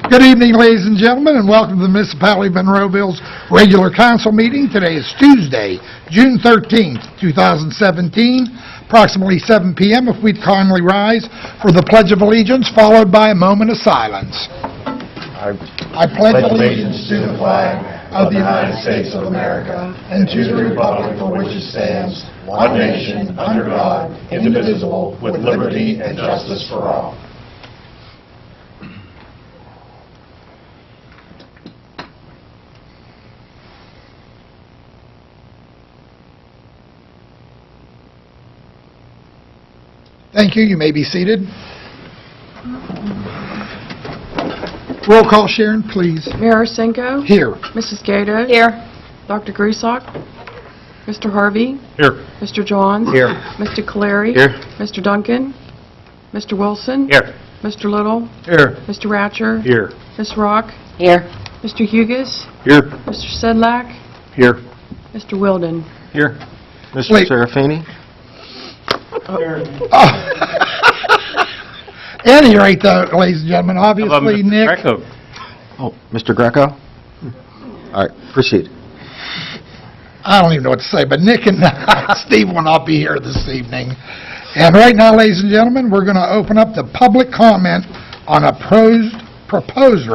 Good evening, ladies and gentlemen, and welcome to the Municipality of Monroeville's regular council meeting. Today is Tuesday, June 13th, 2017, approximately 7 p.m. If we'd kindly rise for the Pledge of Allegiance, followed by a moment of silence. I pledge allegiance to the flag of the United States of America and to the republic for which it stands, one nation, under God, indivisible, with liberty and justice for all. Thank you. You may be seated. Roll call, Sharon, please. Mayor Arsenko? Here. Mrs. Gato? Here. Dr. Grusock? Mr. Harvey? Here. Mr. Johns? Here. Mr. Caleri? Here. Mr. Duncan? Mr. Wilson? Here. Mr. Little? Here. Mr. Ratcher? Here. Ms. Rock? Here. Mr. Hugus? Here. Mr. Sedlak? Here. Mr. Wilden? Here. Mr. Wait. Serafini? At any rate, though, ladies and gentlemen, obviously, Nick... Greco. Oh, Mr. Greco? All right, proceed. I don't even know what to say, but Nick and Steve will not be here this evening. And right now, ladies and gentlemen, we're going to open up the public comment on proposed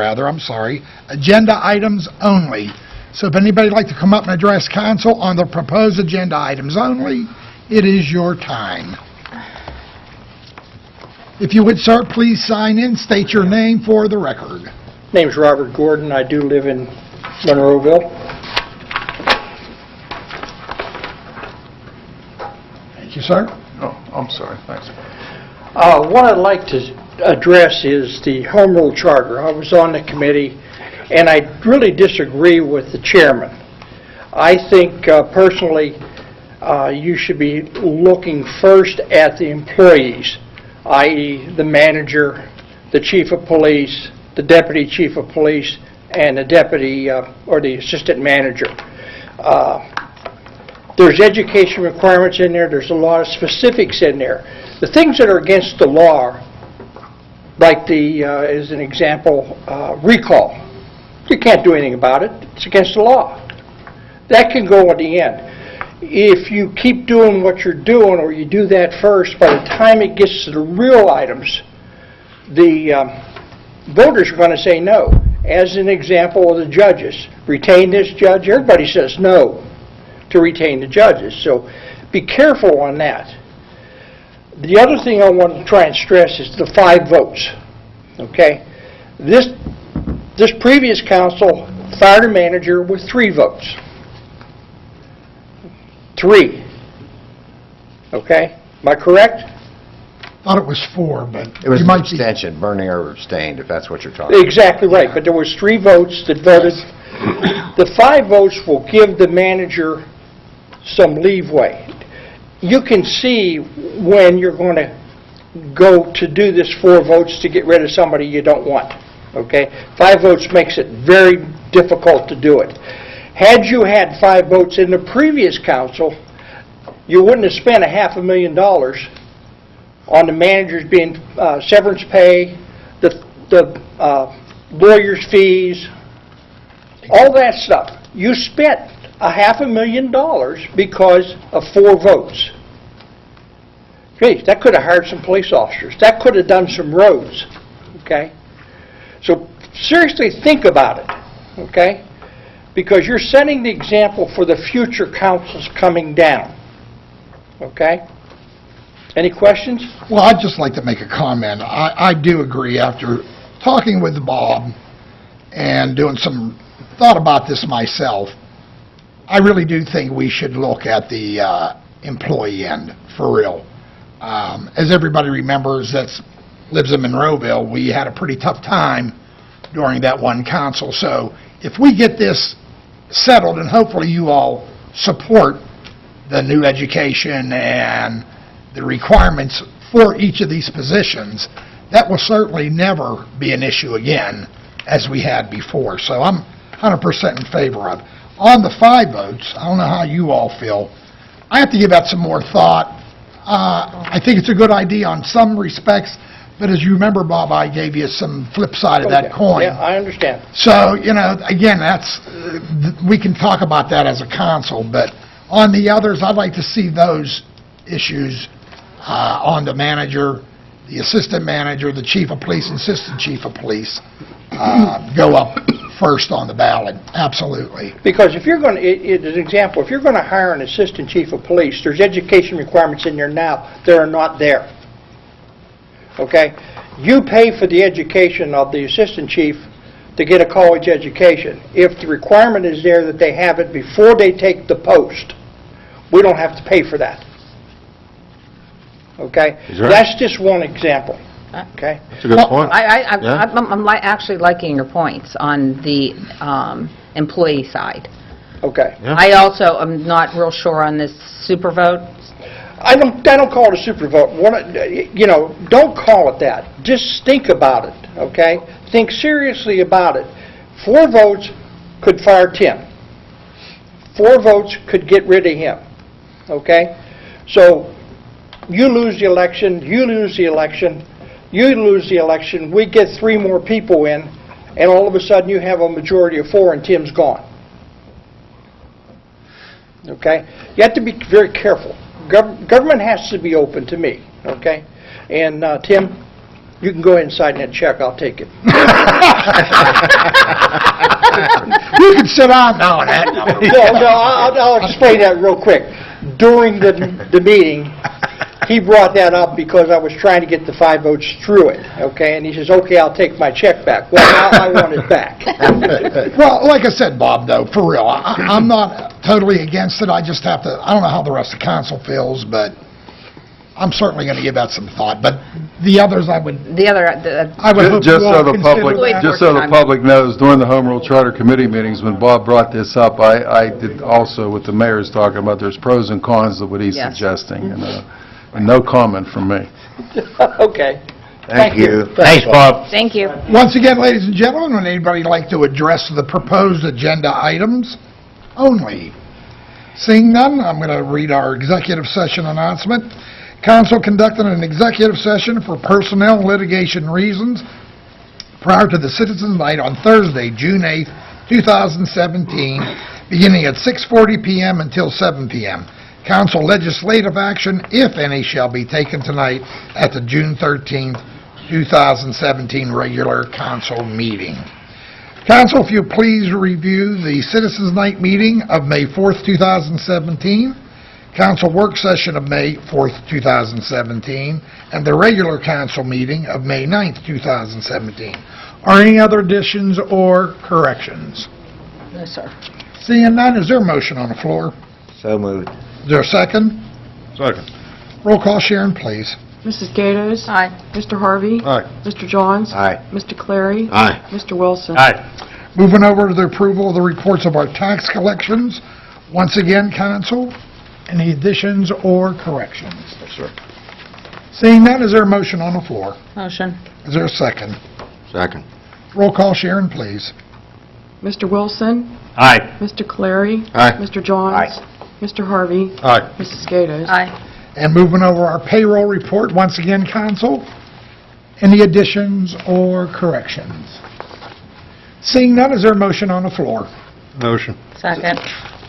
agenda items only. So if anybody would like to come up and address council on the proposed agenda items only, it is your time. If you would, sir, please sign in, state your name for the record. Name's Robert Gordon. I do live in Monroeville. Thank you, sir. Oh, I'm sorry, thanks. What I'd like to address is the Home Rule Charter. I was on the committee, and I really disagree with the chairman. I think, personally, you should be looking first at the employees, i.e. the manager, the chief of police, the deputy chief of police, and the deputy or the assistant manager. There's education requirements in there. There's a lot of specifics in there. The things that are against the law, like as an example, recall. You can't do anything about it. It's against the law. That can go at the end. If you keep doing what you're doing, or you do that first, by the time it gets to the real items, the voters are going to say no. As an example of the judges, retain this judge, everybody says no to retain the judges. So be careful on that. The other thing I want to try and stress is the 5 votes. Okay? This previous council fired a manager with 3 votes. 3. Okay? Am I correct? Thought it was 4, but It was you an might be... abstention, Bernie or abstained, if that's what you're talking about. Exactly right, but there was 3 votes that voted. The 5 votes will give the manager some leeway. You can see when you're going to go to do this 4 votes to get rid of somebody you don't want. Okay? 5 votes makes it very difficult to do it. Had you had 5 votes in the previous council, you wouldn't have spent $500,000 on the managers being severance pay, the lawyers' fees, all that stuff. You spent $500,000 because of 4 votes. Geez, that could have hired some police officers. That could have done some roads. Okay? So seriously think about it. Okay? Because you're setting the example for the future councils coming down. Okay? Any questions? Well, I'd just like to make a comment. I do agree, after talking with Bob and doing some thought about this myself, I really do think we should look at the employee end, for real. As everybody remembers that lives in Monroeville, we had a pretty tough time during that one council. So if we get this settled, and hopefully you all support the new education and the requirements for each of these positions, that will certainly never be an issue again as we had before. So I'm 100% in favor of. On the 5 votes, I don't know how you all feel. I have to give that some more thought. I think it's a good idea on some respects, But as you remember, Bob, I gave you some flip side of that Okay. coin. Yeah, I understand. So, again, we can talk about that as a council, but on the others, I'd like to see those issues on the manager, the assistant manager, the chief of police, and assistant chief of police go up first on the ballot, absolutely. Because if you're going to, as an example, if you're going to hire an assistant chief of police, there's education requirements in there now that are not there. Okay? You pay for the education of the assistant chief to get a college education. If the requirement is there that they have it before they take the post, we don't have to pay for that. Okay? He's right. That's just one example. Okay? That's a good point. Yeah. I'm actually liking your points on the employee side. Okay. Yeah. I also am not real sure on this super vote. I don't call it a super vote. Don't call it that. Just think about it, okay? Think seriously about it. 4 votes could fire Tim. 4 votes could get rid of him, okay? So you lose the election, you lose the election, you lose the election, we get 3 more people in, and all of a sudden you have a majority of 4 and Tim's gone. Okay? You have to be very careful. Government has to be open to me, okay? And Tim, you can go ahead and sign that check, I'll take it. You can sit down now on that. No, I'll explain that real quick. During the meeting, he brought that up because I was trying to get the 5 votes through it, okay? And he says, okay, I'll take my check back. Well, now I want it back. Well, like I said, Bob, though, for real, I'm not totally against it. I just have to, I don't know how the rest of the council feels, but I'm certainly going to give that some thought. But the others, I would hope Just you so all the consider public, that. just so the public knows, during the Home Rule Charter Committee meetings, when Bob brought this up, I did also with the mayors talking about there's pros and cons of what he's Yes. suggesting, and no comment from me. Okay. Thank you. Thanks, Bob. Thank you. Once again, ladies and gentlemen, would anybody like to address the proposed agenda items only? Seeing none, I'm going to read our executive session announcement. Council conducted an executive session for personnel and litigation reasons prior to the Citizens' Night on Thursday, June 8th, 2017, beginning at 6:40 p.m. until 7 p.m. Council legislative action, if any, shall be taken tonight at the June 13th, 2017 regular council meeting. Council, if you please review the Citizens' Night meeting of May 4th, 2017, council work session of May 4th, 2017, and the regular council meeting of May 9th, 2017. Are any other additions or corrections? No, sir. Seeing none, is there a motion on the floor? So moved. Is there a second? Second. Roll call, Sharon, please. Mrs. Gatos? Aye. Mr. Harvey? Aye. Mr. Johns? Aye. Mr. Clary? Aye. Mr. Wilson? Moving over to the approval of the reports of our tax collections. Once again, council, any additions or corrections? Yes, sir. Seeing none, is there a motion on the floor? Motion. Is there a second? Second. Roll call, Sharon, please. Mr. Wilson? Aye. Mr. Clary? Aye. Mr. Johns? Aye. Mr. Harvey? Aye. Mrs. Gatos? Aye. And moving over our payroll report, once again, council, any additions or corrections? Seeing none, is there a motion on the floor? Motion. Second.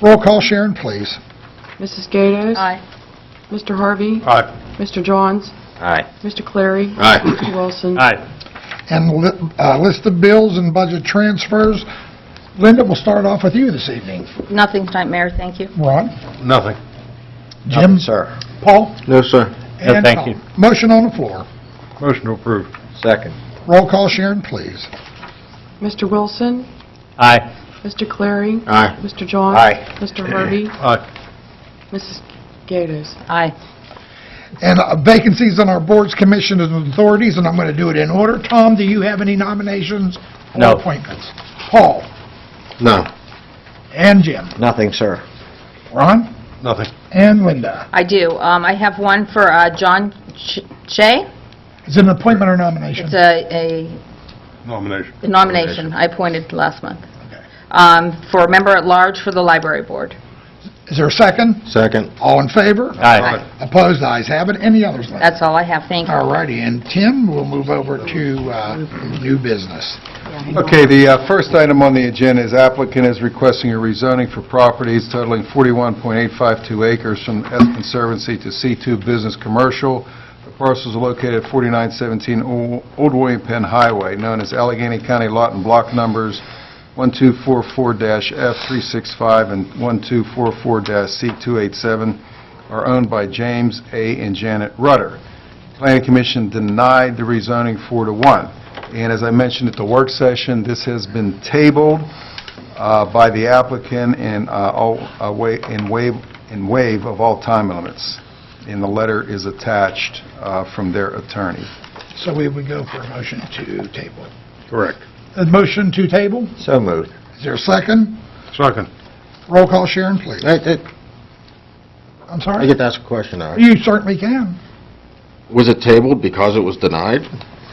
Roll call, Sharon, please. Mrs. Gatos? Aye. Mr. Harvey? Aye. Mr. Johns? Aye. Mr. Clary? Aye. Mr. Wilson? And list of bills and budget transfers. Linda, we'll start off with you this evening. Nothing tonight, Mayor, thank you. Ron? Nothing. Jim? Sir. Paul? No, sir. And thank Tom. you. Motion on the floor. Motion to approve. Second. Roll call, Sharon, please. Mr. Wilson? Aye. Mr. Clary? Aye. Mr. Johns? Aye. Mr. Harvey? Aye. Mrs. Gatos? Aye. And vacancies on our boards, commissions, and authorities, and I'm going to do it in order. Tom, do you have any nominations or No. appointments? Paul? No. And Jim? Nothing, sir. Ron? Nothing. And Linda? I do. I have one for John Shea. Is it an appointment or nomination? It's a Nomination. nomination I appointed last month. Okay. For a member at large for the library board. Is there a second? Second. All in favor? Aye. Opposed, ayes have it. Any others, Lynn? That's all I have, thank you. All righty, and Tim, we'll move over to new business. Okay, the first item on the agenda is applicant is requesting a rezoning for properties totaling 41.852 acres from S Conservancy to C2 Business Commercial. The parcels are located at 4917 Old William Penn Highway, known as Allegheny County Lot and Block Numbers 1244-F365 and 1244-C287, are owned by James A. and Janet Rutter. Planning Commission denied the rezoning 4-1. And as I mentioned at the work session, this has been tabled by the applicant in waive of all time limits. And the letter is attached from their attorney. So we would go for a motion to table. Correct. A motion to table? So moved. Is there a second? Second. Roll call, Sharon, please. I I'm sorry? get to ask a question now. You certainly can. Was it tabled because it was denied?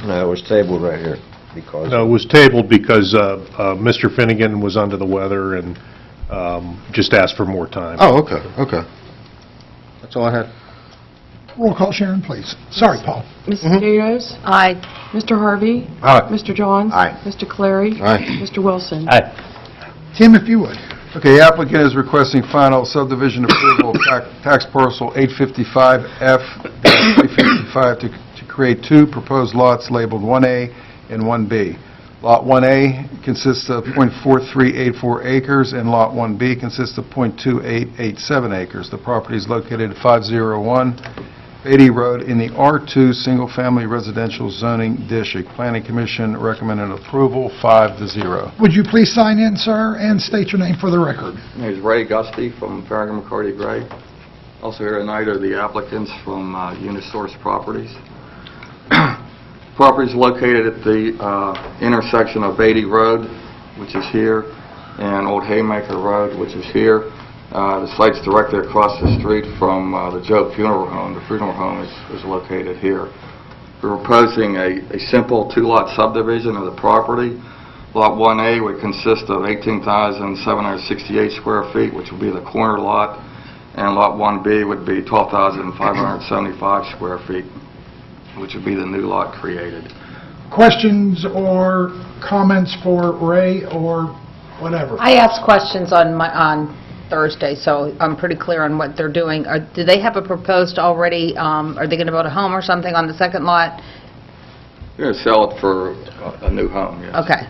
No, it was tabled right here because... No, it was tabled because Mr. Finnegan was under the weather and just asked for more time. Oh, okay, okay. That's all I had. Roll call, Sharon, please. Sorry, Paul. Mrs. Gatos? Aye. Mr. Harvey? Aye. Mr. Johns? Aye. Mr. Clary? Aye. Mr. Wilson? Tim, if you would. Okay, applicant is requesting final subdivision approval of tax parcel 855F-355 to create two proposed lots labeled 1A and 1B. Lot 1A consists of .4384 acres, and Lot 1B consists of .2887 acres. The property is located at 501 Beatty Road in the R2 Single Family Residential Zoning District. Planning Commission recommended approval 5-0. Would you please sign in, sir, and state your name for the record? My name is Ray Gusty from Farragut McCarty Gray. Also here tonight are the applicants from Unisource Properties. Property is located at the intersection of Beatty Road, which is here, and Old Haymaker Road, which is here. The site's directly across the street from the Joe Funeral Home. The funeral home is located here. We're proposing a simple two-lot subdivision of the property. Lot 1A would consist of 18,768 square feet, which would be the corner lot, and Lot 1B would be 12,575 square feet, which would be the new lot created. Questions or comments for Ray or whatever? I asked questions on Thursday, so I'm pretty clear on what they're doing. Do they have a proposed already, are they going to build a home or something on the second lot? We're going to sell it for a new home, yes. Okay.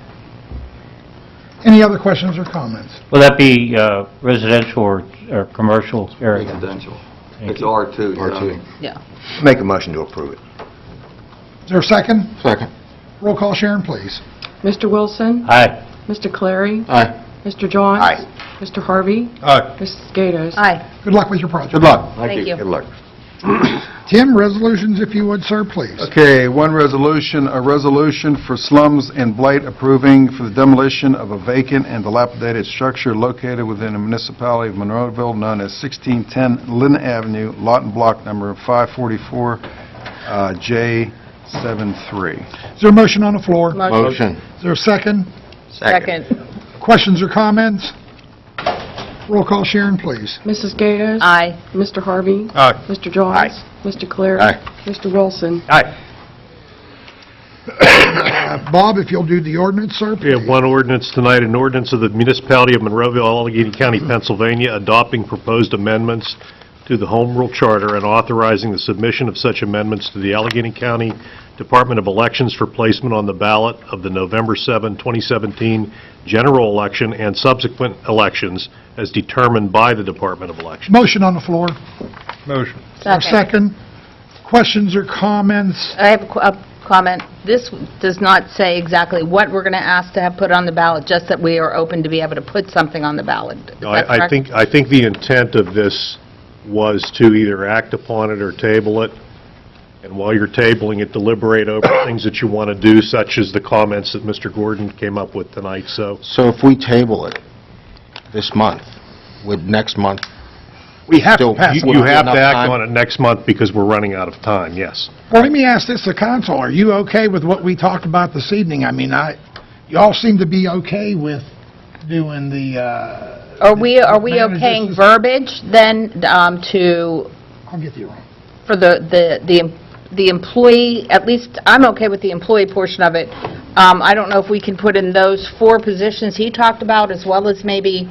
Any other questions or comments? Will that be residential or commercial area? Residential. It's R2. zoning. Yeah. Make a motion to approve it. Is there a second? Second. Roll call, Sharon, please. Mr. Wilson? Aye. Mr. Clary? Aye. Mr. Johns? Aye. Mr. Harvey? Aye. Mrs. Gatos? Aye. Good luck with your project. Good luck. Thank you. Good luck. Tim, resolutions, if you would, sir, please. Okay, one resolution, a resolution for Slums and Blight approving for the demolition of a vacant and dilapidated structure located within the municipality of Monroeville known as 1610 Lynn Avenue, lot and block number 544, J73. Is there a motion on the floor? Motion. Is there a second? Second. Questions or comments? Roll call, Sharon, please. Mrs. Gatos? Aye. Mr. Harvey? Aye. Mr. Johns? Aye. Mr. Clary? Aye. Mr. Wilson? Aye. Bob, if you'll do the ordinance, sir, We have please. one ordinance tonight, an ordinance of the municipality of Monroeville, Allegheny County, Pennsylvania, adopting proposed amendments to the Home Rule Charter and authorizing the submission of such amendments to the Allegheny County Department of Elections for placement on the ballot of the November 7, 2017 general election and subsequent elections as determined by the Department of Elections. Motion on the floor. Motion. Is there a second? Questions or comments? I have a comment. This does not say exactly what we're going to ask to have put on the ballot, just that we are open to be able to put something on the ballot. Is No, that I correct? think the intent of this was to either act upon it or table it, and while you're tabling it, deliberate over things that you want to do, such as the comments that Mr. Gordon came up with tonight, so... So if we table it this month, would next month We have to Still- pass it. You have enough to act time? on it next month because we're running out of time, yes. Well, let me ask this to council. Are you okay with what we talked about this evening? I mean, you all seem to be okay with doing the Are we Managers okaying is- verbiage then to, I'll get you. for the employee, at least I'm okay with the employee portion of it. I don't know if we can put in those 4 positions he talked about, as well as maybe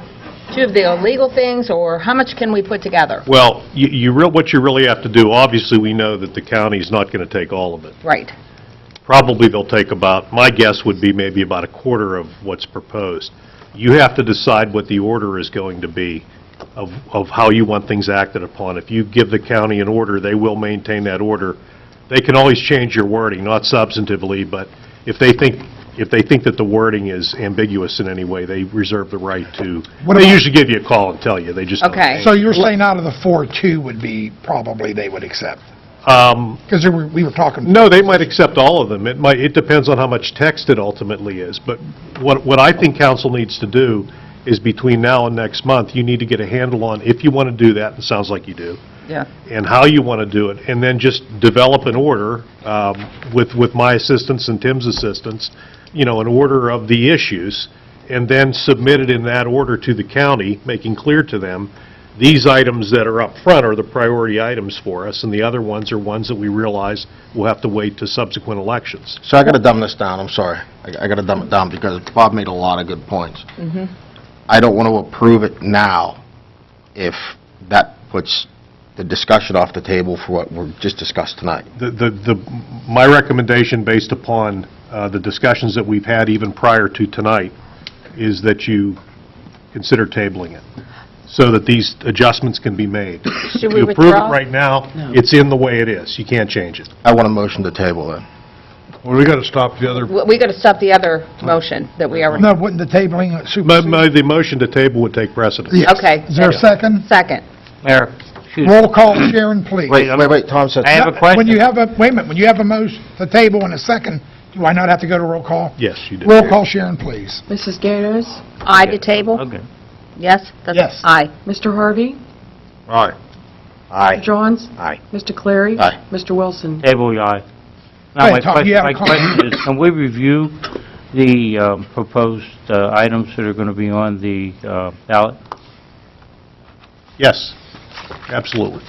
2 of the illegal things, or how much can we put together? Well, what you really have to do, obviously, we know that the county's not going to take all of it. Right. Probably they'll take about, my guess would be maybe about a quarter of what's proposed. You have to decide what the order is going to be of how you want things acted upon. If you give the county an order, they will maintain that order. They can always change your wording, not substantively, but if they think that the wording is ambiguous in any way, they reserve the right to, What they about- usually give you a call and tell you, they just don't Okay. change. So you're saying out of the 4, 2 would be probably they would accept? Um, Because we were talking... No, they might accept all of them. It depends on how much text it ultimately is. But what I think council needs to do is between now and next month, you need to get a handle on, if you want to do that, and it sounds like you do, Yeah. and how you want to do it, and then just develop an order with my assistance and Tim's assistance, an order of the issues, and then submit it in that order to the county, making clear to them, these items that are up front are the priority items for us, and the other ones are ones that we realize will have to wait to subsequent elections. So I got to dumb this down, I'm sorry. I got to dumb it down because Bob made a lot of good points. I don't want to approve it now if that puts the discussion off the table for what we're just discussed tonight. My recommendation, based upon the discussions that we've had even prior to tonight, is that you consider tabling it, so that these adjustments can be made. Should we If you approve withdraw? it right now, it's in the way it is. You can't change it. I want a motion to table then. Well, we got to stop the other... We got to stop the other motion that we already... No, wouldn't the tabling supersede? The motion to table would take precedence. Yes. Okay. Is there a second? Second. Mayor, excuse me. Roll call, Sharon, please. Wait, Tom said... I have a question. When you have wait a minute, when you have a motion to table and a second, do I not have to go to roll call? Yes, you do. Roll call, Sharon, please. Mrs. Gatos? Aye to table? Okay. Yes? That's- Yes. Aye. Mr. Harvey? Aye. Mr. Johns? Aye. Mr. Clary? Aye. Mr. Wilson? Table, aye. Go Now, ahead, Tom, you have a my question is, can we review the proposed items that are going to be on the ballot? Yes, absolutely.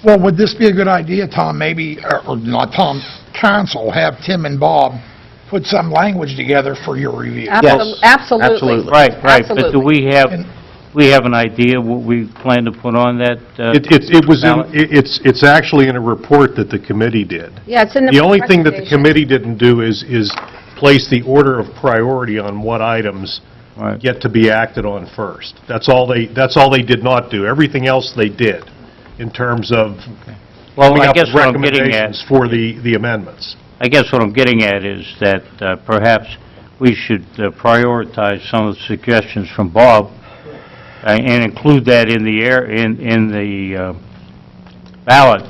Well, would this be a good idea, Tom, maybe, or not Tom, council, have Tim and Bob put some language together for your review? Absolutely. absolutely. Right, but do Absolutely. we have an idea what we plan to put on that It was ballot? it's actually in a report that the committee did. Yeah, it's in the... The only thing that the recommendation. committee didn't do is place the order of priority on what items Right. get to be acted on first. That's all they did not do. Everything else they did in terms of Well, coming I up guess with what I'm getting at, recommendations for the amendments. I guess what I'm getting at is that perhaps we should prioritize some of the suggestions from Bob and include that in the ballot.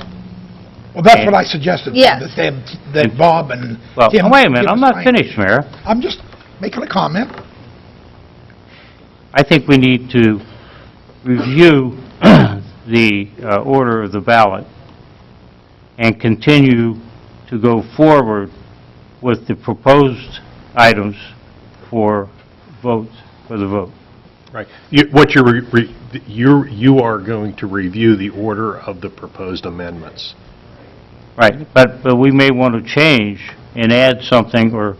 Well, that's what I suggested. Yes. That Bob and Well, Tim... wait a minute, give I'm us not language. finished, Mayor. I'm just making a comment. I think we need to review the order of the ballot and continue to go forward with the proposed items for votes, for the vote. Right. What you are going to review the order of the proposed amendments. Right, but we may want to change and add something or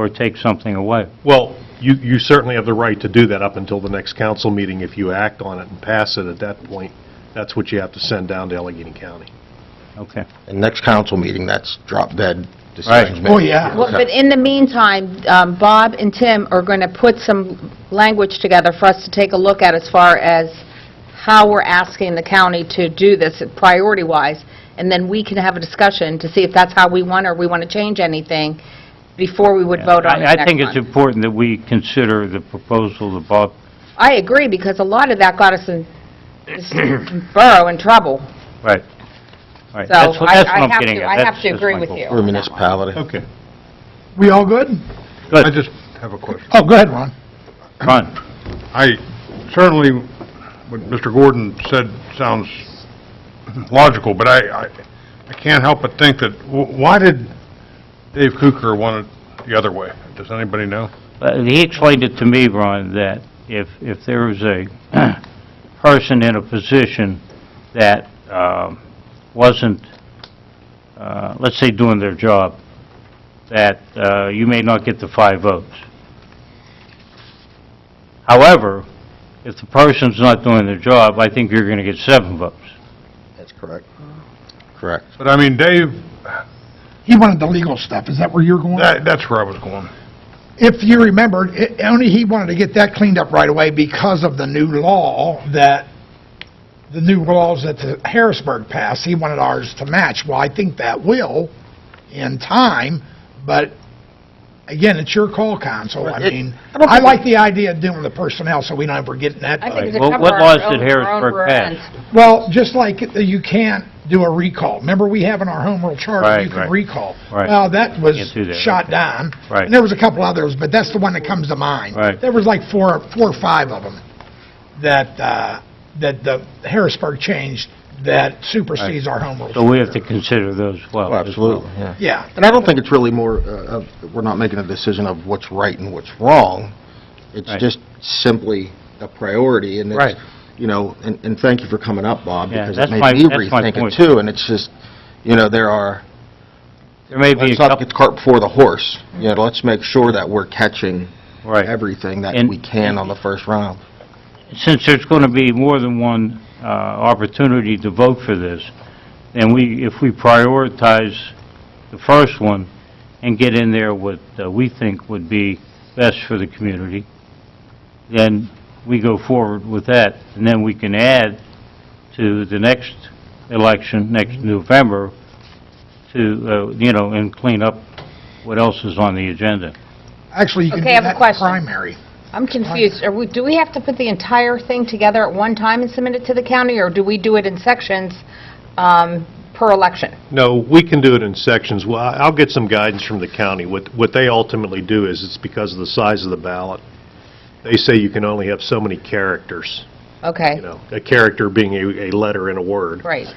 take something away. Well, you certainly have the right to do that up until the next council meeting. If you act on it and pass it at that point, that's what you have to send down to Allegheny County. Okay. And next council meeting, that's drop dead decisions made. Oh, yeah. Well, but in the meantime, Bob and Tim are going to put some language together for us to take a look at as far as how we're asking the county to do this priority-wise, and then we can have a discussion to see if that's how we want, or we want to change anything before we would vote on it I next think it's month. important that we consider the proposal that Bob, I agree, because a lot of that got us in this borough in trouble. right. Right. So That's what I I'm have getting to, at. I have That's to agree my with goal. you. We're a municipality. Okay. We all good? Good. I just have a question. Oh, go ahead, Ron. Ron? I certainly, what Mr. Gordon said sounds logical, but I can't help but think that, why did Dave Cooker want it the other way? Does anybody know? He explained it to me, Ron, that if there was a person in a position that wasn't, let's say, doing their job, that you may not get the 5 votes. However, if the person's not doing their job, I think you're going to get 7 votes. That's correct. Correct. But I mean, Dave, He wanted the legal stuff. Is that where you're going? that's where I was going. If you remember, only he wanted to get that cleaned up right away because of the new laws that the Harrisburg passed. He wanted ours to match. Well, I think that will in time, but again, it's your call, council. I mean, I like the idea of doing the personnel so we don't ever get in that. I think it's a Well, cover what our laws own- did our own Harrisburg rear pass? ends. Well, just like you can't do a recall. Remember, we have in our home rule charter, Right, you can right. recall. Right. Well, that was Can't do that. shot down. Right. And there was a couple others, but that's the one that comes to mind. Right. There was like four or five of them that the Harrisburg changed that supersedes our home rule. So we have to consider those as well. Well, absolutely, yeah. Yeah. And I don't think it's really more, we're not making a decision of what's right and what's wrong. It's Right. just simply a priority, and Right. it's, you know, and thank you for coming up, Bob, Yeah, because that's it made my- me that's my rethink it point. too, and it's just, you know, There may be a let's not couple, get the cart before the horse. You know, let's make sure that we're catching right. everything that And- we can on the first round. Since there's going to be more than one opportunity to vote for this, then if we prioritize the first one and get in there what we think would be best for the community, then we go forward with that, and then we can add to the next election, next November, to, and clean up what else is on the agenda. Actually, you can Okay, do I have a that in question. primary. I'm confused. Do we have to put the entire thing together at one time and submit it to the county, or do we do it in sections per election? No, we can do it in sections. Well, I'll get some guidance from the county. What they ultimately do is, it's because of the size of the ballot. They say you can only have so many characters, Okay, you know, a character being a letter in a word, right.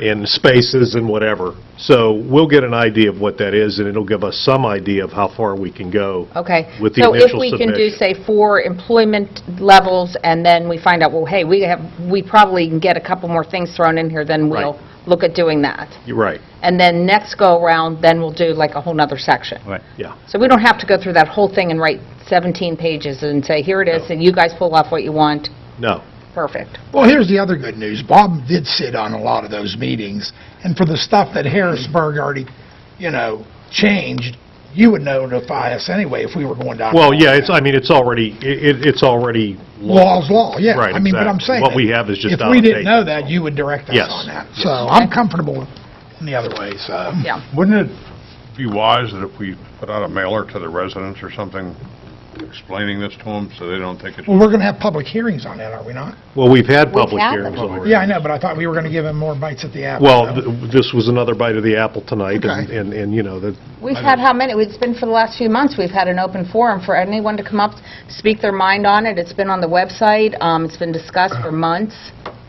and spaces and whatever. So we'll get an idea of what that is, and it'll give us some idea of how far we can go. Okay. With the So if initial we can do, submission. say, 4 employment levels, and then we find out, well, hey, we probably can get a couple more things thrown in here, then we'll Right. look at doing that. You're right, And then next go-around, then we'll do like a whole nother section. Right. yeah. So we don't have to go through that whole thing and write 17 pages and say, here it is, No. and you guys pull off what you want. No. Perfect. Well, here's the other good news. Bob did sit on a lot of those meetings, and for the stuff that Harrisburg already, changed, you would notify us anyway if we were going down. Well, yeah, it's already, it's already Law's law, yeah. Right, I mean, but I'm exactly. saying. What we have is just If out we of didn't date. know that, you would direct us Yes. on that. So I'm comfortable in the other way, so. Yeah. Wouldn't it be wise that if we put out a mailer to the residents or something explaining this to them so they don't think it's... Well, we're going to have public hearings on that, are we not? Well, we've had public had hearings them. already. Yeah, I know, but I thought we were going to give them more bites at the apple. Well, so. this was another bite of the apple tonight, Okay. and you know, that, We've had how many? It's been for the last few months. We've had an open forum for anyone to come up, speak their mind on it. It's been on the website. It's been discussed for months.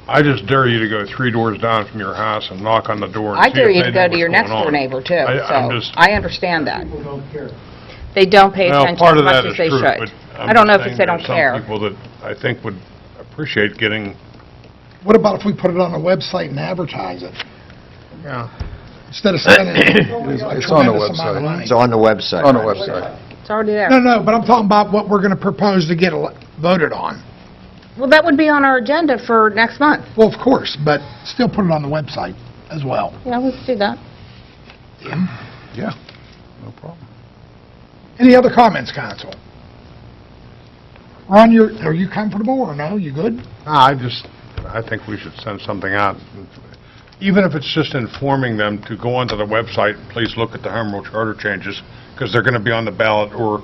I just dare you to go 3 doors down from your house and knock on the door and I see dare if you they to know go to what's your going next door on. neighbor, too. I'm So just- I understand that. They don't pay Well, attention part as of much that as is they true, should. but I don't know if I'm it's they don't just saying care. there's some people that I think would appreciate getting... What about if we put it on the website and advertise it? Yeah. Instead of spending a It's on the tremendous amount of website. money. It's on the website. On the website. It's already there. No, but I'm talking about what we're going to propose to get voted on. Well, that would be on our agenda for next month. Well, of course, but still put it on the website as well. Yeah, let's do that. Yeah, no problem. Any other comments, council? Ron, are you comfortable or no? You good? I think we should send something out, even if it's just informing them to go onto the website, please look at the home rule charter changes, because they're going to be on the ballot, or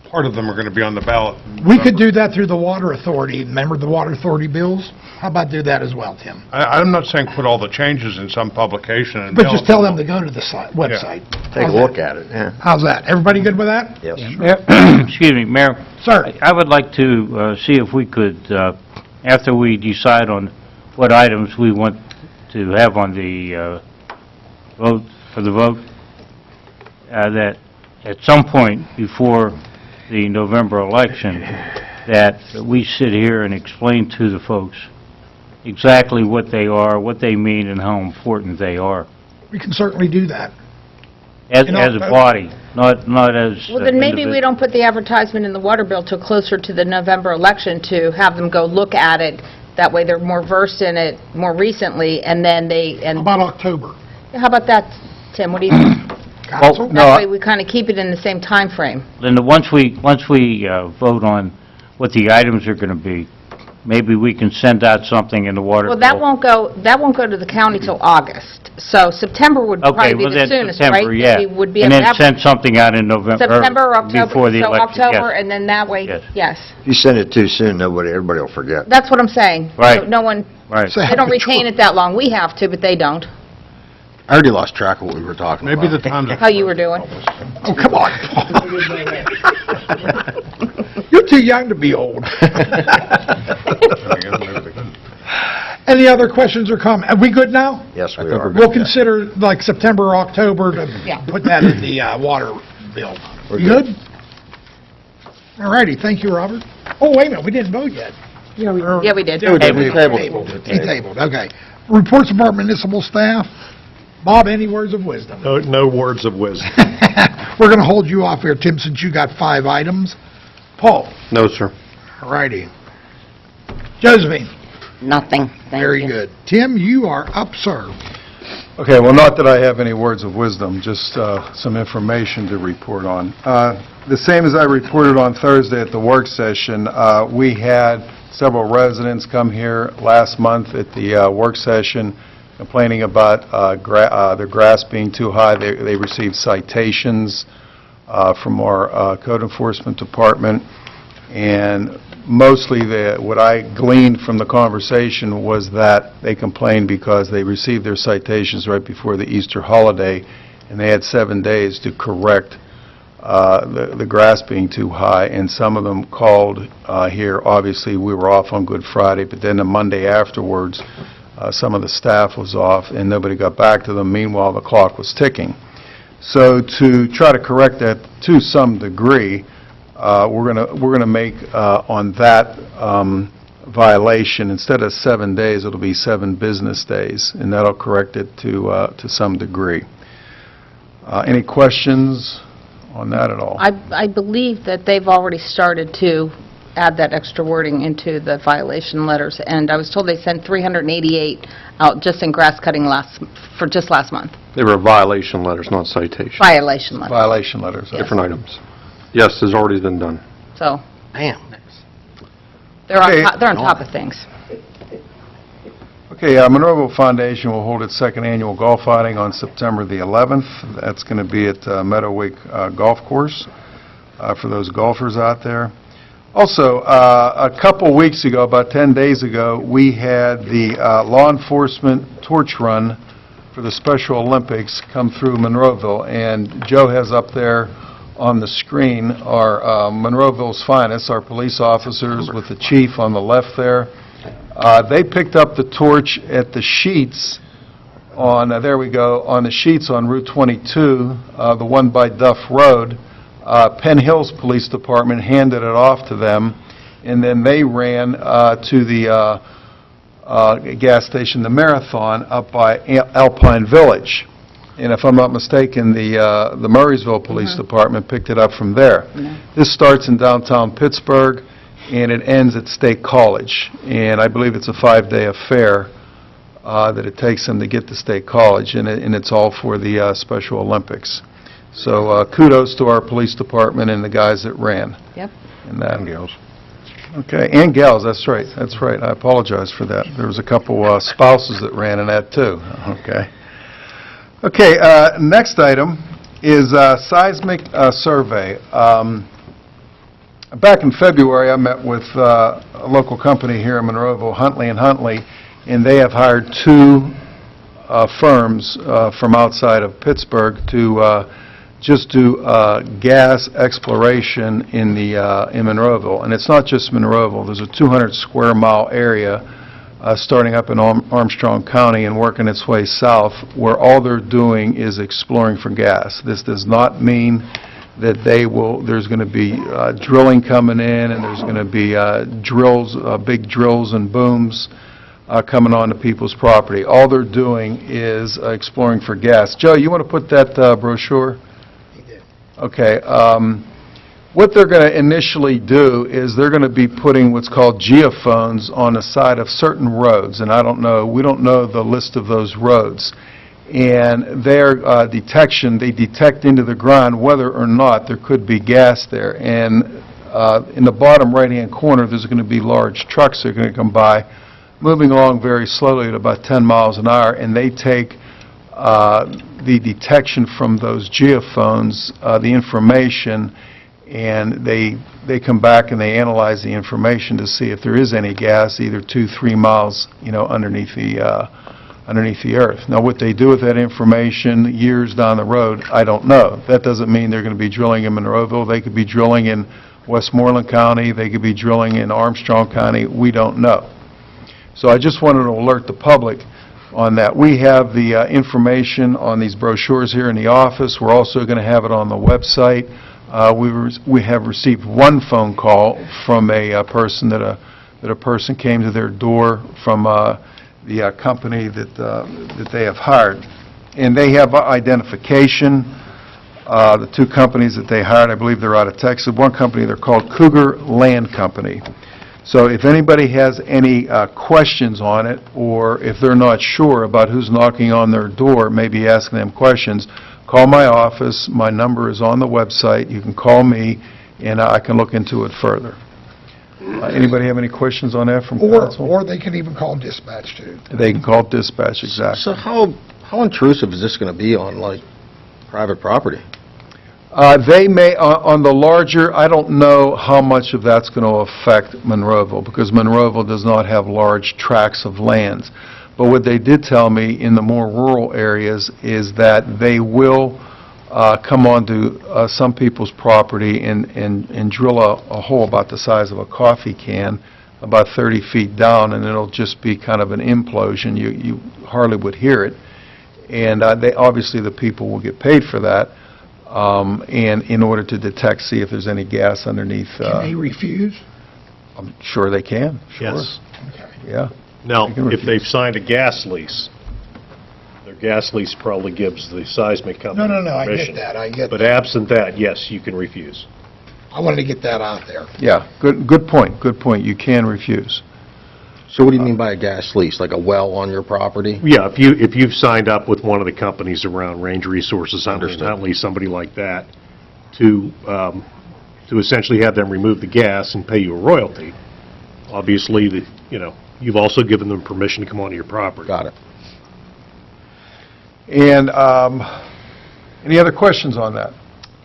part of them are going to be on the ballot. We could do that through the Water Authority. Remember the Water Authority bills? How about do that as well, Tim? I'm not saying put all the changes in some publication and But just tell them to go to the website. Take a look at it, yeah. How's that? Everybody good with that? Yes. Excuse me, Mayor. Sir? I would like to see if we could, after we decide on what items we want to have on the vote, for the vote, that at some point before the November election, that we sit here and explain to the folks exactly what they are, what they mean, and how important they are, We can certainly do that. as In as a October. body, not as... Well, then maybe we individuals. don't put the advertisement in the water bill till closer to the November election to have them go look at it. That way they're more versed in it more recently, and then How about October? how about that, Tim? What do you think? Council? No, That way we kind of keep it in the same time frame. Linda, once we vote on what the items are going to be, maybe we can send out something in the water bill. Well, that won't go to the county till August. So September would Okay, probably be well the then soonest, right? September, yeah. We would be And able then to have send something out in November, September or October. before the election. So October, yes. and then that way, Yes. yes. If you send it too soon, everybody will forget. That's what I'm saying. Right. No one, Right. So they have don't the retain it that long. We have to, but they don't. I already lost track of what we were talking about. Maybe the time's... How you were doing. Oh, come on, Paul. You're too young to be old. Any other questions or comments? Are we good now? Yes, we think are. we're We'll consider like September or October to Yeah. put that in the water bill. You good? All righty, thank you, Robert. Oh, wait a minute, we didn't vote yet. Yeah, we did. Hey, we tabled it. He tabled, okay. Reports of our municipal staff. Bob, any words of wisdom? No words of wisdom. We're going to hold you off here, Tim, since you got 5 items. Paul? No, sir. All righty. Josephine? Nothing, thank Very you. good. Tim, you are up, sir. Okay, well, not that I have any words of wisdom, just some information to report on. The same as I reported on Thursday at the work session, we had several residents come here last month at the work session complaining about their grass being too high. They received citations from our code enforcement department, and mostly what I gleaned from the conversation was that they complained because they received their citations right before the Easter holiday, and they had 7 days to correct the grass being too high, and some of them called here. Obviously, we were off on Good Friday, but then the Monday afterwards, some of the staff was off, and nobody got back to them. Meanwhile, the clock was ticking. So to try to correct that to some degree, we're gonna make on that violation, instead of 7 days, it'll be 7 business days, and that'll correct it to some degree. Any questions on that at all? I believe that they've already started to add that extra wording into the violation letters, and I was told they sent 388 out just in grass cutting just last month. They were violation letters, not citations. Violation letters. Violation letters. Yes. Different items. Yes, has already been done. So Damn. they're Okay. on top of things. Okay, Monroeville Foundation will hold its second annual golf outing on September the 11th. That's going to be at Meadowwake Golf Course for those golfers out there. Also, a couple weeks ago, about 10 days ago, we had the law enforcement torch run for the Special Olympics come through Monroeville, and Joe has up there on the screen our Monroeville's finest, our police officers with the chief on the left there. They picked up the torch at the Sheets on, there we go, on the Sheets on Route 22, the one by Duff Road. Penn Hills Police Department handed it off to them, and then they ran to the gas station, the Marathon, up by Alpine Village. And if I'm not mistaken, the Murraysville Police Department picked it up from there. This starts in downtown Pittsburgh, and it ends at State College. And I believe it's a 5-day affair that it takes them to get to State College, and it's all for the Special Olympics. So kudos to our police department and the guys that ran. Yep. And gals. Okay, and gals, that's right, that's right. I apologize for that. There was a couple spouses that ran in that, too. Okay. Okay, next item is seismic survey. Back in February, I met with a local company here in Monroeville, Huntley & Huntley, and they have hired 2 firms from outside of Pittsburgh to just do gas exploration in Monroeville. And it's not just Monroeville. There's a 200 square mile area starting up in Armstrong County and working its way south, where all they're doing is exploring for gas. This does not mean that there's going to be drilling coming in, and there's going to be drills, big drills and booms coming onto people's property. All they're doing is exploring for gas. Joe, you want to put that brochure? He did. Okay. What they're going to initially do is they're going to be putting what's called geophones on the side of certain roads, and we don't know the list of those roads. And their detection, they detect into the ground whether or not there could be gas there. And in the bottom right-hand corner, there's going to be large trucks that are going to come by, moving along very slowly at about 10 miles an hour, and they take the detection from those geophones, the information, and they come back and they analyze the information to see if there is any gas, either 2-3 miles, underneath the earth. Now, what they do with that information years down the road, I don't know. That doesn't mean they're going to be drilling in Monroeville. They could be drilling in Westmoreland County. They could be drilling in Armstrong County. We don't know. So I just wanted to alert the public on that. We have the information on these brochures here in the office. We're also going to have it on the website. We have received one phone call from a person that a person came to their door from the company that they have hired, and they have identification. The two companies that they hired, I believe they're out of Texas. One company, they're called Cougar Land Company. So if anybody has any questions on it, or if they're not sure about who's knocking on their door, maybe asking them questions, call my office. My number is on the website. You can call me, and I can look into it further. Anybody have any questions on that from council? Or they can even call dispatch, too. They can call dispatch, exactly. So how intrusive is this going to be on, like, private property? They may, on the larger, I don't know how much of that's going to affect Monroeville, because Monroeville does not have large tracts of land. But what they did tell me in the more rural areas is that they will come onto some people's property and drill a hole about the size of a coffee can, about 30 feet down, and it'll just be kind of an implosion. You hardly would hear it. And obviously the people will get paid for that, and in order to detect, see if there's any gas underneath. Can they refuse? I'm sure they can. Sure. Yes. Okay. Yeah. Now, They can if refuse. they've signed a gas lease, their gas lease probably gives the seismic company No, I get permission. that, I get But that. absent that, yes, you can refuse. I wanted to get that out there. Yeah, good point, good point. You can refuse. So what do you mean by a gas lease? Like a well on your property? Yeah, if you've signed up with one of the companies around Range Resources, Understood. Huntley, somebody like that, to essentially have them remove the gas and pay you a royalty, obviously, you've also given them permission to come onto your property. Got it. And any other questions on that?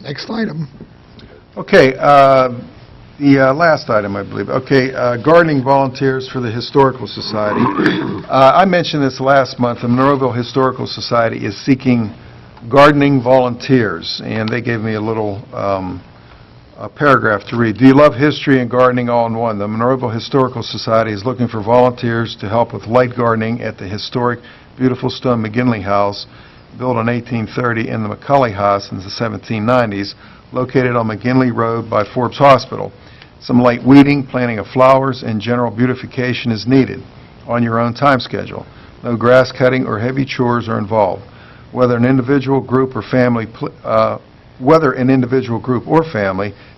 Next item. Okay, the last item, I believe. Okay, gardening volunteers for the Historical Society. I mentioned this last month. The Monroeville Historical Society is seeking gardening volunteers, and they gave me a little a paragraph to read. Do you love history and gardening all in one? The Monroeville Historical Society is looking for volunteers to help with light gardening at the historic Beautiful Stone McGinley House, built in 1830, in the McCulley House in the 1790s, located on McGinley Road by Forbes Hospital. Some light weeding, planting of flowers, and general beautification is needed on your own time schedule. No grass cutting or heavy chores are involved. Whether an individual group or family,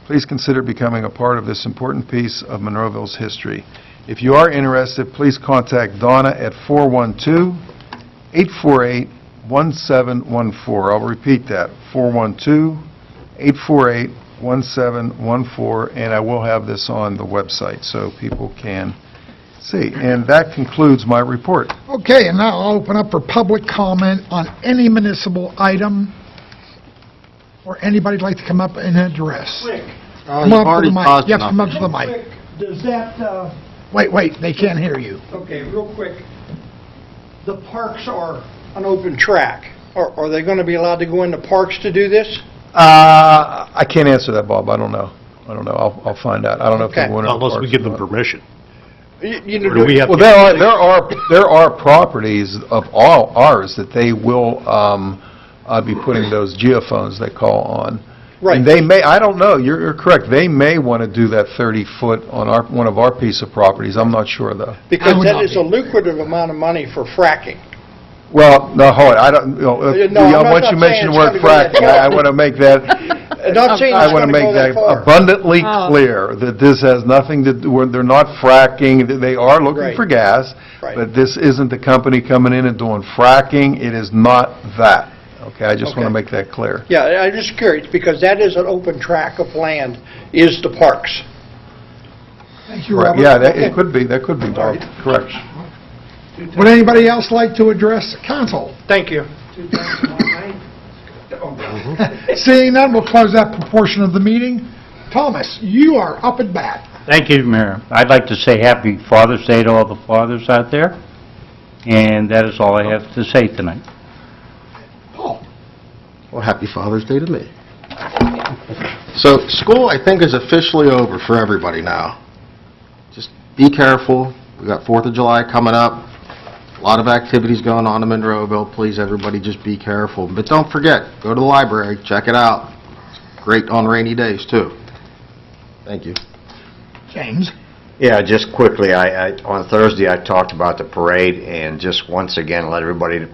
please consider becoming a part of this important piece of Monroeville's history. If you are interested, please contact Donna at 412-848-1714. I'll repeat that, 412-848-1714, and I will have this on the website so people can see. And that concludes my report. Okay, and now I'll open up for public comment on any municipal item, or anybody'd like to come up and address. Come up to the mic. Yes, come up to the mic. Does that, Wait, they can't hear you. okay, real quick, the parks are an open track. Are they going to be allowed to go into parks to do this? I can't answer that, Bob. I don't know. I'll find out. I don't know if they Okay. want to. Unless we give them permission. You know, Or do we have Well, there are properties of all ours that they will be putting those geophones they call on. Right. And they may, I don't know, you're correct, they may want to do that 30-foot on one of our piece of properties, I'm not sure, though. I Because would that not is be. a lucrative amount of money for fracking. Well, no, hold on, I don't, No, I'm not once you saying mention the it's word gonna go that fracking, I far. want to make that, Not saying I it's want to going to make go that that far. abundantly clear, that this has nothing to do, they're not fracking, they are looking Right. for gas, Right. but this isn't the company coming in and doing fracking, it is not that, okay? I just want to Okay. make that clear. Yeah, I'm just curious, because that is an open tract of land, is the parks. Thank you, Right, Robert. yeah, that Okay. it could be, Bob, correct. Would anybody else like to address the council? Thank you. Seeing none, we'll close that portion of the meeting. Thomas, you are up at bat. Thank you, Mayor. I'd like to say Happy Father's Day to all the fathers out there, and that is all I have to say tonight. Paul? Well, happy Father's Day to me. So, school, I think, is officially over for everybody now. Just be careful. We got 4th of July coming up. A lot of activities going on in Monroeville. Please, everybody, just be careful. But don't forget, go to the library, check it out. It's great on rainy days, too. Thank you. James? Yeah, just quickly, on Thursday, I talked about the parade, and just once again,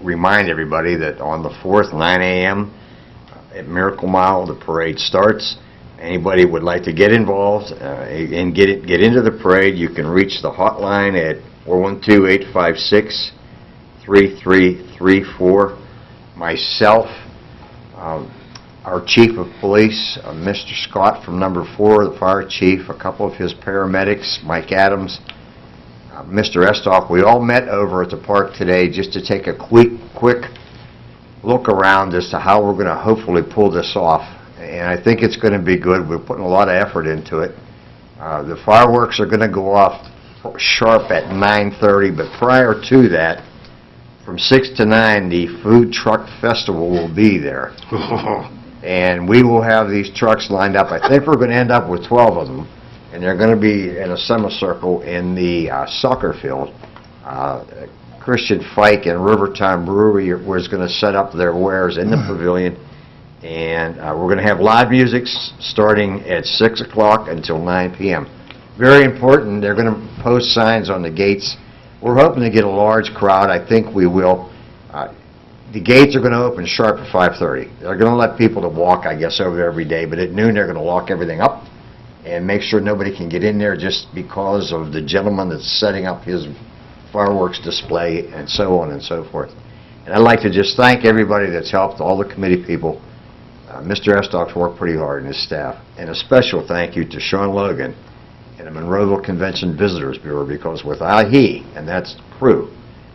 remind everybody that on the 4th, 9 a.m. at Miracle Mile, the parade starts. Anybody would like to get involved and get into the parade, you can reach the hotline at 412-856-3334. Myself, our Chief of Police, Mr. Scott from number 4, the Fire Chief, a couple of his paramedics, Mike Adams, Mr. Estoff, we all met over at the park today just to take a quick look around as to how we're going to hopefully pull this off. And I think it's going to be good. We're putting a lot of effort into it. The fireworks are going to go off sharp at 9:30, but prior to that, from 6 to 9, the Food Truck Festival will be there. And we will have these trucks lined up. I think we're going to end up with 12 of them, and they're going to be in a semicircle in the soccer field. Christian Fike and Rivertime Brewery was going to set up their wares in the pavilion, and we're going to have live music starting at 6 o'clock until 9 p.m. Very important, they're going to post signs on the gates. We're hoping to get a large crowd. I think we will. The gates are going to open sharp at 5:30. They're going to let people to walk, I guess, over there every day, but at noon they're going to lock everything up and make sure nobody can get in there just because of the gentleman that's setting up his fireworks display and so on and so forth. And I'd like to just thank everybody that's helped, all the committee people. Mr. Estock's worked pretty hard and his staff. And a special thank you to Sean Logan and the Monroeville Convention Visitors Bureau, because without he and that crew,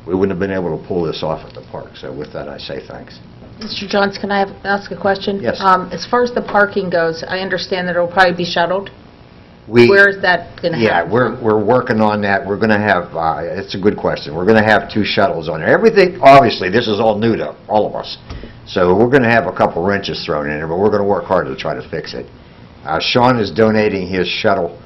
we wouldn't have been able to pull this off at the park. So with that, I say thanks. Mr. Johns, can I ask a question? Yes. As far as the parking goes, I understand that it'll probably be shuttled. We, Where is that going to happen? yeah, we're working on that. We're going to have, it's a good question. We're going to have 2 shuttles on there. Everything, obviously, this is all new to all of us. So we're going to have a couple wrenches thrown in there, but we're going to work hard to try to fix it. Sean is donating his shuttle,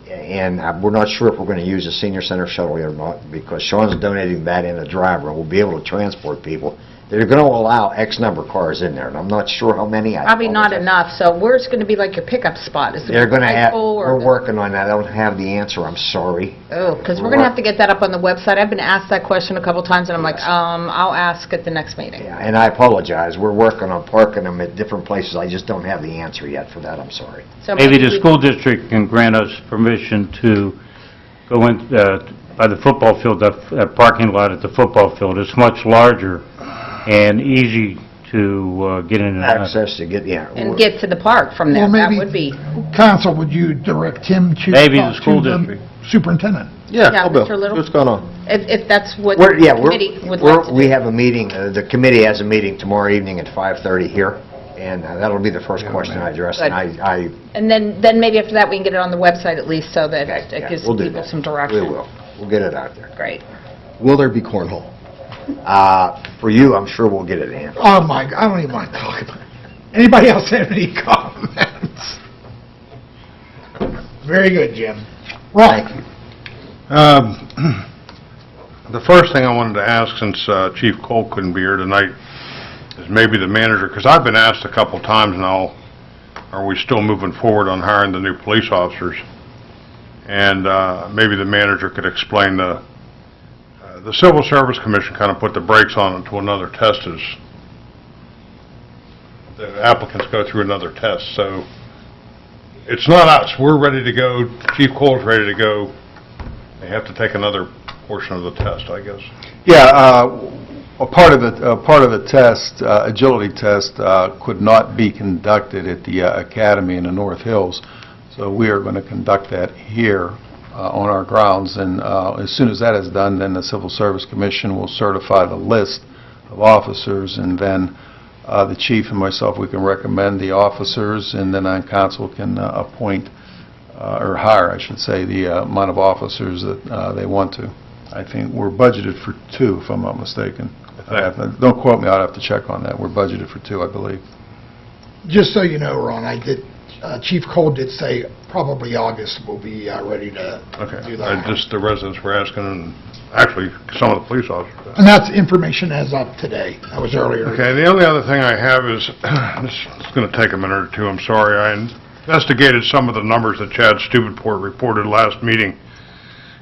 and we're not sure if we're going to use the senior center shuttle or not, because Sean's donating that in a driver, and we'll be able to transport people. They're going to allow X number of cars in there, and I'm not sure how many. Probably not enough, so where's going to be like your pickup spot? Is it They're going to have, high school or- we're working on that. I don't have the answer, I'm sorry. Oh, because we're going to have to get that up on the website. I've been asked that question a couple times, and I'm like, I'll ask at the next meeting. Yeah, and I apologize. We're working on parking them at different places. I just don't have the answer yet for that. I'm sorry. So Maybe the we- school district can grant us permission to go in by the football field, that parking lot at the football field. It's much larger and easy to get in and out. Access to get, yeah. And get to the park from there. Well, That maybe- would be, Council, would you direct him to... Maybe talk the school to district. Superintendent? Yeah, Yeah, I'll Bill. Mr. Little. What's going on? if that's what We're, yeah, the committee would like to do. we have a meeting, the committee has a meeting tomorrow evening at 5:30 here, and that'll be the first question I address. And Good. And then maybe after that, we can get it on the website at least, so that Okay, it yeah, gives we'll do people that. some direction. We will. We'll get it out there. Great. Will there be cornhole? For you, I'm sure we'll get it handled. Oh, my, I don't even want to talk about it. Anybody else have any comments? Very good, Jim. Ralph? The first thing I wanted to ask, since Chief Cole couldn't be here tonight, is maybe the manager, because I've been asked a couple times now, are we still moving forward on hiring the new police officers? And maybe the manager could explain the Civil Service Commission kind of put the brakes on it until another test is, the applicants go through another test. So it's not us. We're ready to go. Chief Cole's ready to go. They have to take another portion of the test, I guess. Yeah, a part of the test, agility test, could not be conducted at the academy in the North Hills. So we are going to conduct that here on our grounds, and as soon as that is done, then the Civil Service Commission will certify the list of officers, and then the chief and myself, we can recommend the officers, and then on council can appoint, or hire, I should say, the amount of officers that they want to. I think we're budgeted for 2, if I'm not mistaken. Don't quote me, I'll have to check on that. We're budgeted for 2, I believe. Just so you know, Ron, Chief Cole did say probably August we'll be ready to do that. Just the residents were asking, and actually some of the police officers. And that's information as of today. That was earlier. Okay, the only other thing I have is, this is going to take a minute or two, I'm sorry. I investigated some of the numbers that Chad Steubenport reported last meeting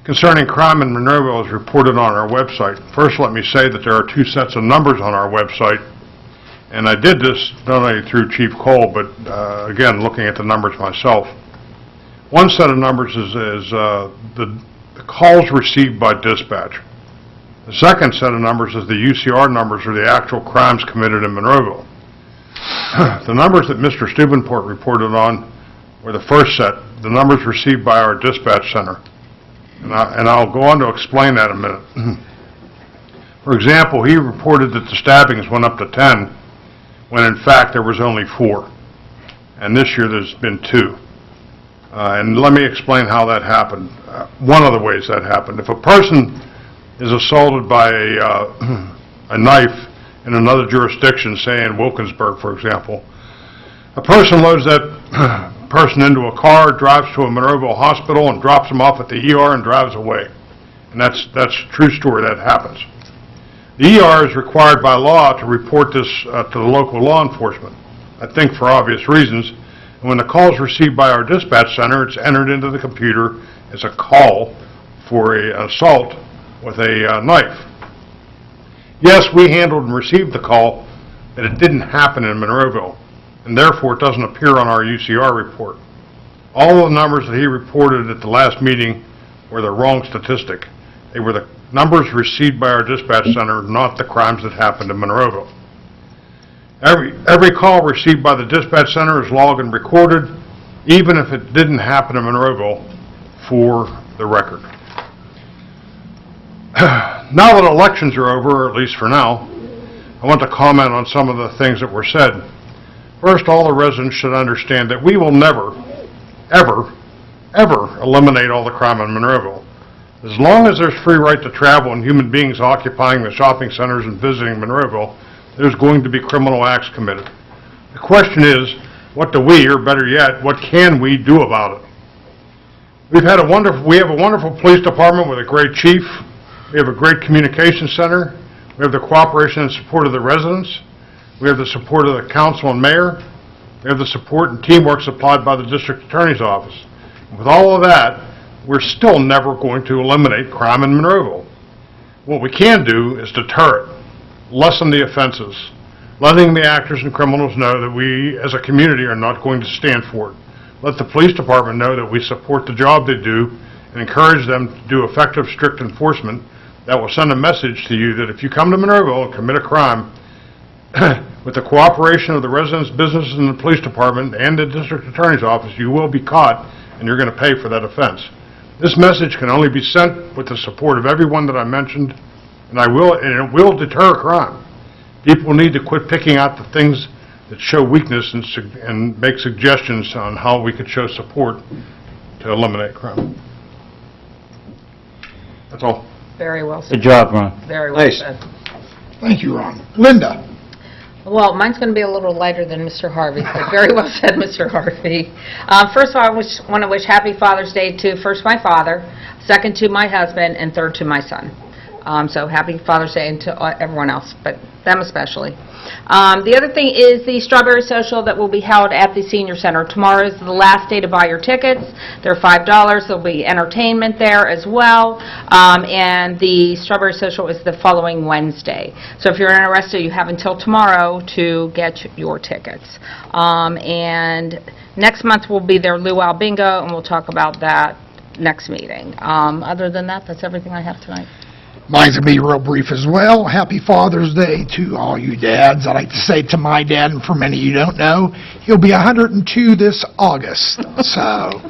concerning crime in Monroeville as reported on our website. First, let me say that there are 2 sets of numbers on our website. And I did this not only through Chief Cole, but again, looking at the numbers myself. One set of numbers is the calls received by dispatch. The second set of numbers is the UCR numbers, or the actual crimes committed in Monroeville. The numbers that Mr. Steubenport reported on were the first set, the numbers received by our dispatch center. And I'll go on to explain that in a minute. For example, he reported that the stabbings went up to 10, when in fact there was only 4. And this year there's been 2. And let me explain how that happened. One of the ways that happened. If a person is assaulted by a knife in another jurisdiction, say in Wilkinsburg, for example, a person loads that person into a car, drives to a Monroeville hospital, and drops them off at the ER and drives away. And that's a true story. That happens. The ER is required by law to report this to the local law enforcement, I think for obvious reasons. And when the call is received by our dispatch center, it's entered into the computer as a call for an assault with a knife. Yes, we handled and received the call, but it didn't happen in Monroeville, and therefore it doesn't appear on our UCR report. All the numbers that he reported at the last meeting were the wrong statistic. They were the numbers received by our dispatch center, not the crimes that happened in Monroeville. Every call received by the dispatch center is logged and recorded, even if it didn't happen in Monroeville, for the record. Now that elections are over, or at least for now, I want to comment on some of the things that were said. First, all the residents should understand that we will never, ever, ever eliminate all the crime in Monroeville. As long as there's free right to travel and human beings occupying the shopping centers and visiting Monroeville, there's going to be criminal acts committed. The question is, what do we, or better yet, what can we do about it? We have a wonderful police department with a great chief. We have a great communication center. We have the cooperation and support of the residents. We have the support of the council and mayor. We have the support and teamwork supplied by the district attorney's office. With all of that, we're still never going to eliminate crime in Monroeville. What we can do is deter it, lessen the offenses, letting the actors and criminals know that we as a community are not going to stand for it. Let the police department know that we support the job they do and encourage them to do effective, strict enforcement that will send a message to you that if you come to Monroeville and commit a crime, with the cooperation of the residents, businesses, and the police department and the district attorney's office, you will be caught and you're going to pay for that offense. This message can only be sent with the support of everyone that I mentioned, and it will deter crime. People need to quit picking out the things that show weakness and make suggestions on how we could show support to eliminate crime. That's all. Very well said. Good job, Ron. Very well Nice. said. Thank you, Ron. Linda? Well, mine's going to be a little lighter than Mr. Harvey's, but very well said, Mr. Harvey. First of all, I want to wish Happy Father's Day to, first, my father, second to my husband, and third to my son. So happy Father's Day and to everyone else, but them especially. The other thing is the Strawberry Social that will be held at the Senior Center. Tomorrow is the last day to buy your tickets. They're $5. There'll be entertainment there as well. And the Strawberry Social is the following Wednesday. So if you're interested, you have until tomorrow to get your tickets. And next month will be their Luau Bingo, and we'll talk about that next meeting. Other than that, that's everything I have tonight. Mine's going to be real brief as well. Happy Father's Day to all you dads. I like to say to my dad, and for many you don't know, he'll be 102 this August. So,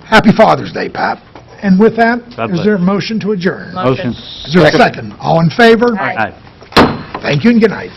happy Father's Day, Pat. And with that, God is bless. there a motion to adjourn? Motion. Is there a second? All in favor? Aye. Thank you and good night.